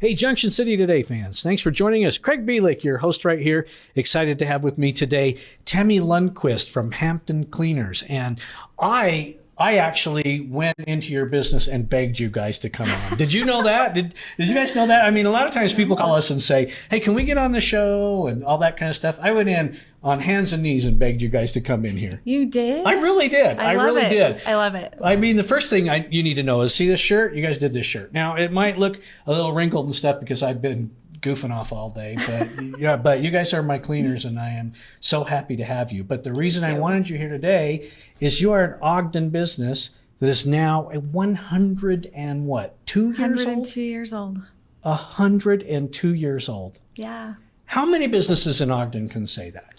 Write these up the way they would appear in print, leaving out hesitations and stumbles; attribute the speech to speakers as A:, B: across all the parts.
A: Hey, Junction City Today fans, thanks for joining us. Craig Bielick, your host right here. Excited to have with me today Tammy Lundquist from Hampton Cleaners. And I actually went into your business and begged you guys to come on. Did you know that? Did you guys know that? I mean, a lot of times people call us and say, hey, can we get on the show and all that kind of stuff. I went in on hands and knees and begged you guys to come in here.
B: You did?
A: I really did. I really did.
B: I love it.
A: I mean, the first thing you need to know is, see this shirt? You guys did this shirt. Now, it might look a little wrinkled and stuff because I've been goofing off all day, but yeah, but you guys are my cleaners and I am so happy to have you. But the reason I wanted you here today is you are an Ogden business that is now a 102 years old?
B: 102 years old.
A: 102 years old.
B: Yeah.
A: How many businesses in Ogden can say that?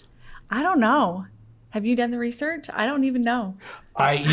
B: I don't know. Have you done the research? I don't even know.
A: I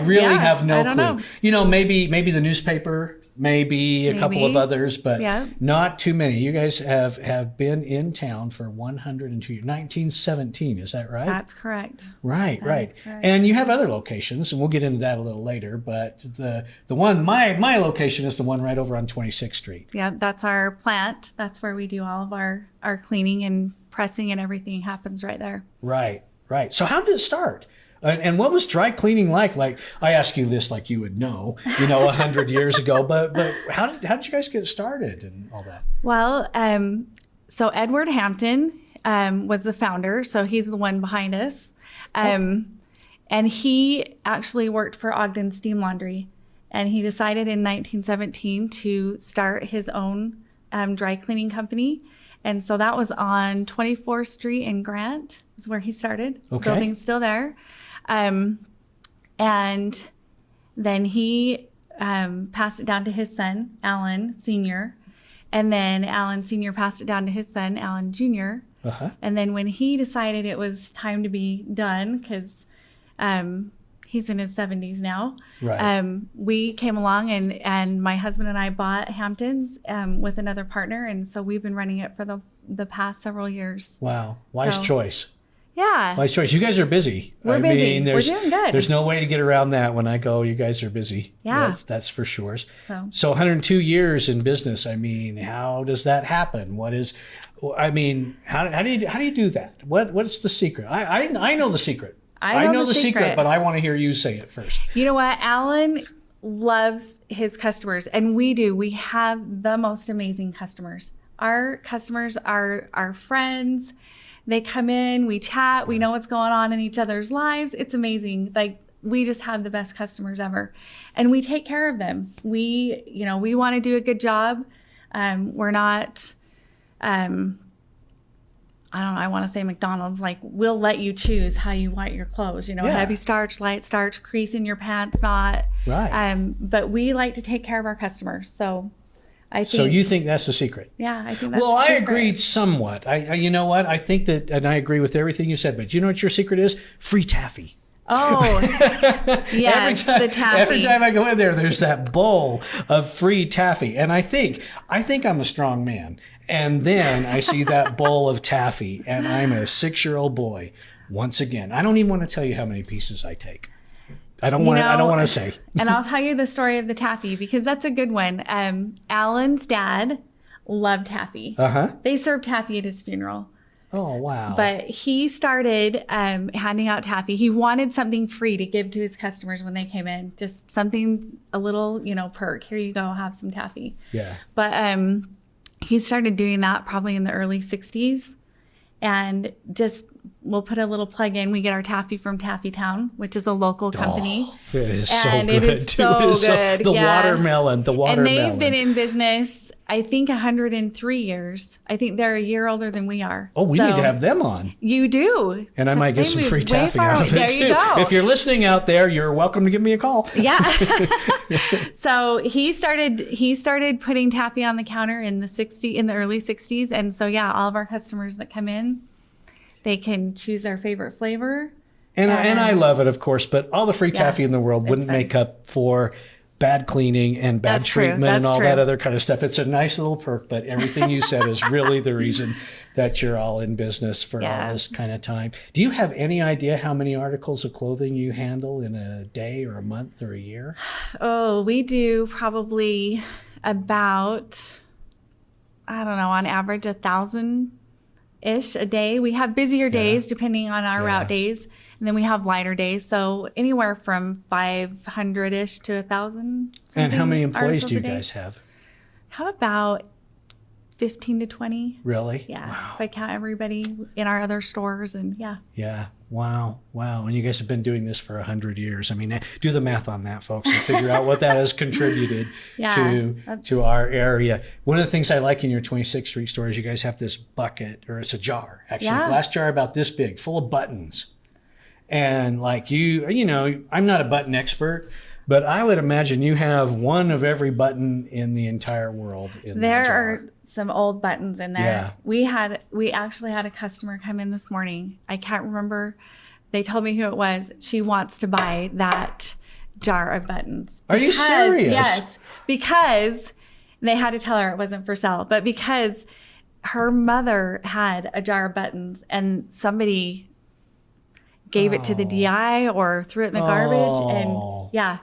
A: really have no clue.
B: Know.
A: You know, maybe the newspaper, maybe a couple of others, but not too many. You guys have been in town for 102 years, 1917, is that right?
B: That's correct.
A: Right.
B: Correct.
A: And you have other locations, and we'll get into that a little later, but the one, my location is the one right over on 26th Street.
B: Yeah, that's our plant. That's where we do all of our cleaning and pressing and everything happens right there. Right.
A: So how did it start? And what was dry cleaning like? Like, I ask you this like you would know, 100 years ago, but how did you guys get started and all that?
B: Well, so Edward Hampton was the founder, so he's the one behind us. And he actually worked for Ogden Steam Laundry, and he decided in 1917 to start his own dry cleaning company. And so that was on 24th Street in Grant is where he started.
A: Okay.
B: The building's still there. And then he passed it down to his son, Alan Sr. And then Alan Sr. passed it down to his son, Alan Jr.
A: Uh-huh.
B: And then when he decided it was time to be done, because he's in his 70s now, we came along and my husband and I bought Hamptons with another partner. And so we've been running it for the past several years.
A: Wow. Wise choice.
B: Yeah.
A: Wise choice. You guys are busy.
B: We're busy. We're doing good.
A: There's no way to get around that. When I go, you guys are busy.
B: Yeah.
A: That's for sure. So 102 years in business. I mean, how does that happen? How do you do that? What's the secret? I know the secret. I know the secret, but I want to hear you say it first.
B: You know what? Alan loves his customers, and we do. We have the most amazing customers. Our customers are our friends. They come in, we chat, we know what's going on in each other's lives. It's amazing. Like, we just have the best customers ever. And we take care of them. We want to do a good job. We're not, I don't know, I want to say McDonald's, like, we'll let you choose how you want your clothes, heavy starch, light starch, crease in your pants, not.
A: Right.
B: But we like to take care of our customers. So
A: So you think that's the secret?
B: Yeah, I think that's
A: Well,
B: the
A: I
B: secret.
A: agreed somewhat. You know what? I think that, and I agree with everything you said, but you know what your secret is? Free taffy.
B: Oh, yes, the taffy.
A: Every time I go in there, there's that bowl of free taffy. And I think I'm a strong man. And then I see that bowl of taffy, and I'm a 6-year-old boy once again. I don't even want to tell you how many pieces I take. I don't want to say.
B: And I'll tell you the story of the taffy because that's a good one. Alan's dad loved taffy.
A: Uh-huh.
B: They served taffy at his funeral.
A: Oh, wow.
B: But he started handing out taffy. He wanted something free to give to his customers when they came in. Just something, a little, perk. Here you go, have some taffy.
A: Yeah.
B: But he started doing that probably in the early 60s. And just, we'll put a little plug in. We get our taffy from Taffy Town, which is a local company.
A: Oh, it is
B: and
A: so good.
B: It is so good.
A: The watermelon.
B: And they've been in business, I think, 103 years. I think they're a year older than we are.
A: Oh, we need to have them on.
B: You do.
A: And I might get some free taffy out of it, too.
B: There you go.
A: If you're listening out there, you're welcome to give me a call.
B: Yeah. So he started putting taffy on the counter in the early 60s. And so, yeah, all of our customers that come in, they can choose their favorite flavor.
A: And I love it, of course, but all the free taffy in the world wouldn't make up for bad cleaning and bad treatment and all that other kind of stuff. It's a nice little perk, but everything you said is really the reason that you're all in business for all this kind of time. Do you have any idea how many articles of clothing you handle in a day or a month or a year?
B: Oh, we do probably about, I don't know, on average 1,000-ish a day. We have busier days depending on our route days, and then we have lighter days. So anywhere from 500-ish to 1,000.
A: And how many employees do you guys have?
B: How about 15 to 20?
A: Really?
B: Yeah.
A: Wow.
B: If I count everybody in our other stores, and
A: Yeah. Wow. And you guys have been doing this for 100 years. I mean, do the math on that, folks, and figure out what that has contributed to our area. One of the things I like in your 26th Street store is you guys have this bucket, or it's a jar, actually, a glass jar about this big, full of buttons. And like you know, I'm not a button expert, but I would imagine you have one of every button in the entire world in
B: there
A: the jar.
B: are some old buttons in there.
A: Yeah.
B: We actually had a customer come in this morning. I can't remember. They told me who it was. She wants to buy that jar of buttons.
A: Are you serious?
B: Yes, because they had to tell her it wasn't for sale, but because her mother had a jar of buttons and somebody gave it to the DI or threw it in the garbage, and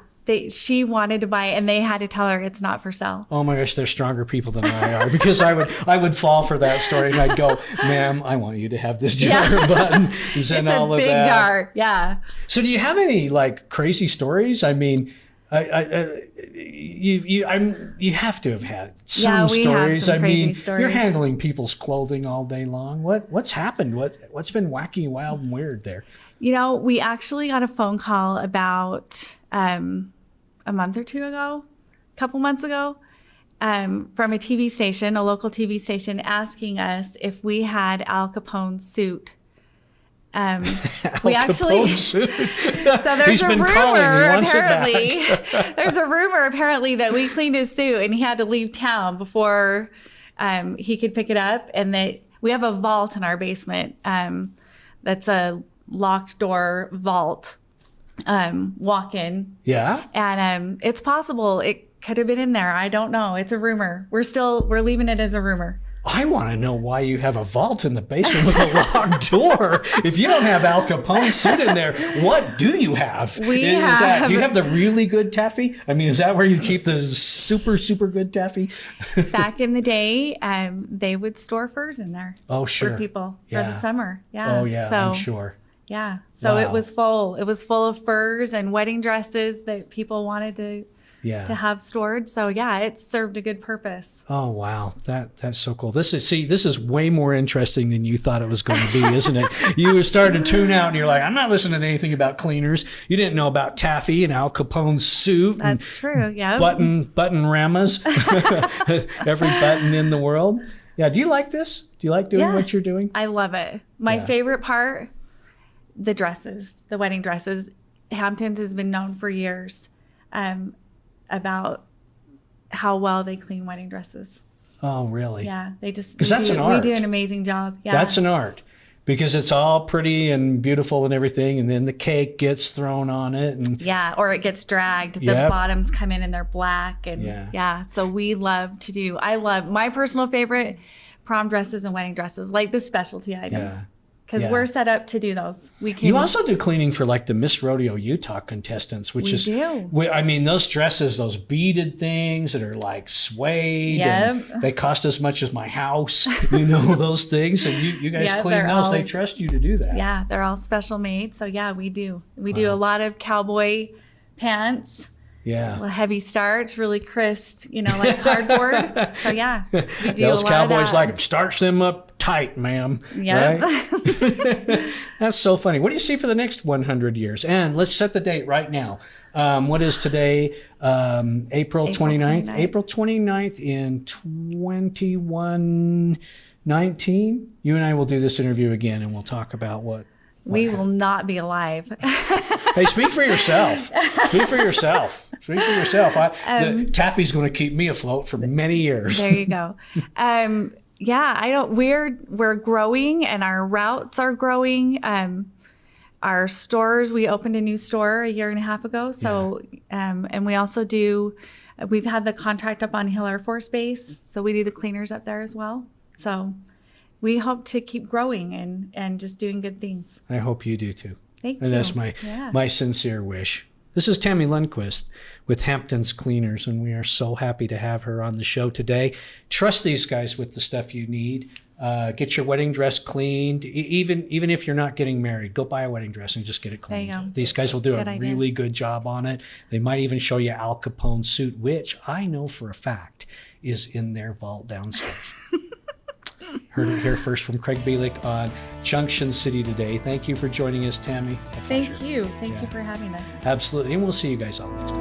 B: she wanted to buy it, and they had to tell her it's not for sale.
A: Oh my gosh, they're stronger people than I are, because I would fall for that story, and I'd go, ma'am, I want you to have this jar of buttons and all of that.
B: It's a big jar, yeah.
A: So do you have any like crazy stories? I mean, you have to have had some
B: we
A: stories.
B: have some crazy stories.
A: You're handling people's clothing all day long. What's happened? What's been wacky, wild, and weird there?
B: You know, we actually got a phone call about a month or two ago, a couple months ago, from a TV station, a local TV station, asking us if we had Al Capone's suit. We actually, so there's a rumor apparently, there's a rumor apparently that we cleaned his suit and he had to leave town before he could pick it up. And that we have a vault in our basement that's a locked door vault, walk-in.
A: Yeah.
B: And it's possible it could have been in there. I don't know. It's a rumor. We're leaving it as a rumor.
A: I want to know why you have a vault in the basement with a locked door. If you don't have Al Capone's suit in there, what do you have? Do you have the really good taffy? I mean, is that where you keep the super, super good taffy?
B: Back in the day, they would store furs in there.
A: Oh, sure.
B: For people for the summer. Yeah.
A: Oh, yeah, I'm sure.
B: Yeah. So it was full. It was full of furs and wedding dresses that people wanted to have stored. So it served a good purpose.
A: Oh wow, that's so cool. This is way more interesting than you thought it was going to be, isn't it? You started to tune out and you're like, I'm not listening to anything about cleaners. You didn't know about Taffy and Al Capone's suit.
B: That's true. Yeah.
A: Button ramas, every button in the world. Yeah. Do you like this? Do you like doing what you're doing?
B: I love it. My favorite part, the dresses, the wedding dresses. Hamptons has been known for years about how well they clean wedding dresses.
A: Oh, really?
B: Yeah, they just
A: because that's an art.
B: We do an amazing job. Yeah,
A: that's an art because it's all pretty and beautiful and everything, and then the cake gets thrown on it, and
B: or it gets dragged. The bottoms come in and they're black, and so we love to do. I love my personal favorite prom dresses and wedding dresses, like the specialty items.
A: Yeah.
B: Because we're set up to do those.
A: You also do cleaning for like the Miss Rodeo Utah contestants, which I mean, those dresses, those beaded things that are like suede, and they cost as much as my house, those things. And you guys clean those. They trust you to do that.
B: Yeah, they're all special made. So we do. We do a lot of cowboy pants.
A: Yeah.
B: A heavy starch, really crisp, like cardboard. So we do
A: those
B: a lot
A: cowboys
B: of that.
A: like them. Starch them up tight, ma'am.
B: Yeah.
A: Right? That's so funny. What do you see for the next 100 years? And let's set the date right now. What is today? April 29th. April 29th in 2119. You and I will do this interview again, and we'll talk about what
B: we will not be alive.
A: Hey, speak for yourself. Speak for yourself. Speak for yourself. Taffy's going to keep me afloat for many years.
B: There you go. We're growing, and our routes are growing. Our stores, we opened a new store a year and a half ago. So, and we also we've had the contract up on Hill Air Force Base. So we do the cleaners up there as well. So we hope to keep growing and just doing good things.
A: I hope you do too.
B: Thank you.
A: And that's my sincere wish. This is Tammy Lundquist with Hamptons Cleaners, and we are so happy to have her on the show today. Trust these guys with the stuff you need. Get your wedding dress cleaned. Even if you're not getting married, go buy a wedding dress and just get it cleaned.
B: There you go.
A: These guys will do
B: Good
A: a
B: idea.
A: really good job on it. They might even show you Al Capone suit, which I know for a fact is in their vault downstairs. Heard it here first from Craig Bielik on Junction City today. Thank you for joining us, Tammy. A pleasure.
B: Thank you. Thank you for having us.
A: Absolutely. And we'll see you guys all next time.